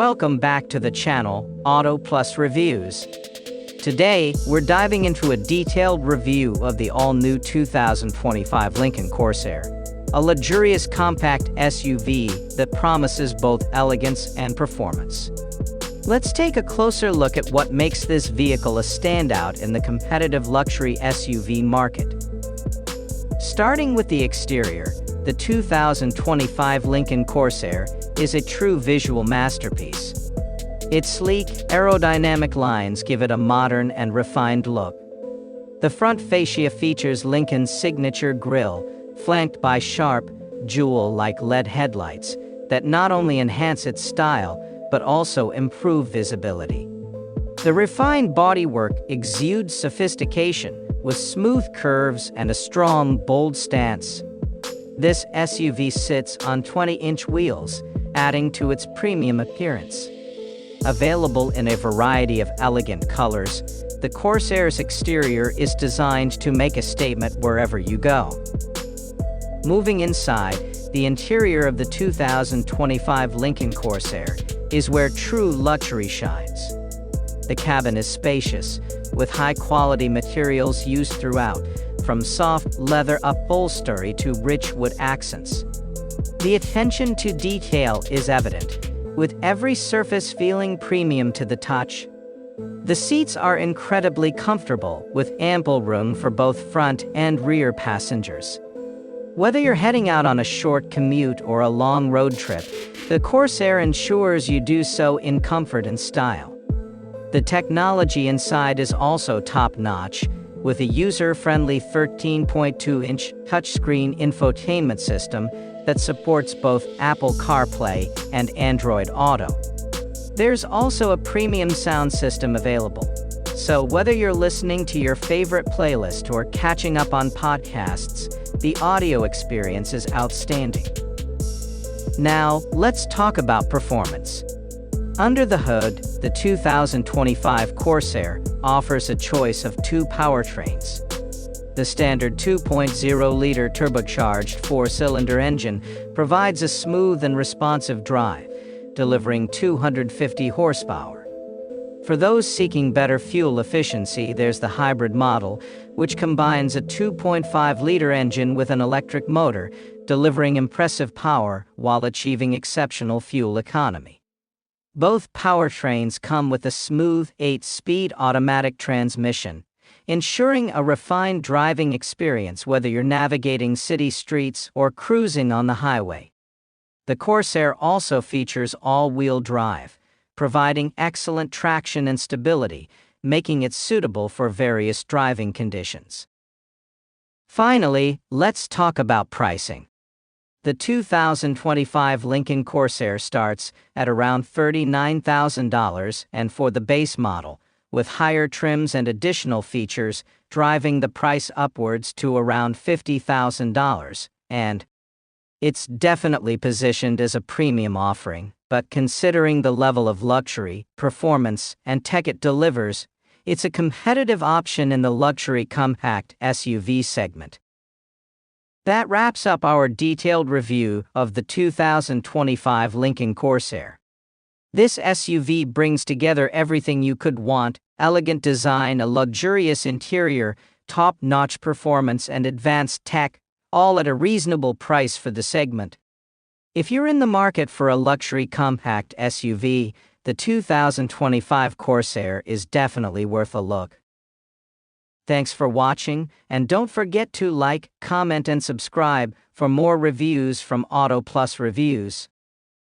Welcome back to the channel, Auto Plus Reviews. Today, we're diving into a detailed review of the all-new 2025 Lincoln Corsair, a luxurious compact SUV that promises both elegance and performance. Let's take a closer look at what makes this vehicle a standout in the competitive luxury SUV market. Starting with the exterior, the 2025 Lincoln Corsair is a true visual masterpiece. Its sleek, aerodynamic lines give it a modern and refined look. The front fascia features Lincoln's signature grille, flanked by sharp, jewel-like LED headlights that not only enhance its style, but also improve visibility. The refined bodywork exudes sophistication, with smooth curves and a strong, bold stance. This SUV sits on 20-inch wheels, adding to its premium appearance. Available in a variety of elegant colors, the Corsair's exterior is designed to make a statement wherever you go. Moving inside, the interior of the 2025 Lincoln Corsair is where true luxury shines. The cabin is spacious, with high-quality materials used throughout, from soft leather upholstery to rich wood accents. The attention to detail is evident, with every surface feeling premium to the touch. The seats are incredibly comfortable, with ample room for both front and rear passengers. Whether you're heading out on a short commute or a long road trip, the Corsair ensures you do so in comfort and style. The technology inside is also top-notch, with a user-friendly 13.2-inch touchscreen infotainment system that supports both Apple CarPlay and Android Auto. There's also a premium sound system available, so whether you're listening to your favorite playlist or catching up on podcasts, the audio experience is outstanding. Now, let's talk about performance. Under the hood, the 2025 Corsair offers a choice of two powertrains. The standard 2.0-liter turbocharged four-cylinder engine provides a smooth and responsive drive, delivering 250 horsepower. For those seeking better fuel efficiency, there's the hybrid model, which combines a 2.5-liter engine with an electric motor, delivering impressive power while achieving exceptional fuel economy. Both powertrains come with a smooth 8-speed automatic transmission, ensuring a refined driving experience whether you're navigating city streets or cruising on the highway. The Corsair also features all-wheel drive, providing excellent traction and stability, making it suitable for various driving conditions. Finally, let's talk about pricing. The 2025 Lincoln Corsair starts at around $39,000 and for the base model, with higher trims and additional features driving the price upwards to around $50,000, and it's definitely positioned as a premium offering, but considering the level of luxury, performance, and tech it delivers, it's a competitive option in the luxury compact SUV segment. That wraps up our detailed review of the 2025 Lincoln Corsair. This SUV brings together everything you could want: elegant design, a luxurious interior, top-notch performance, and advanced tech, all at a reasonable price for the segment. If you're in the market for a luxury compact SUV, the 2025 Corsair is definitely worth a look. Thanks for watching, and don't forget to like, comment, and subscribe for more reviews from Auto Plus Reviews.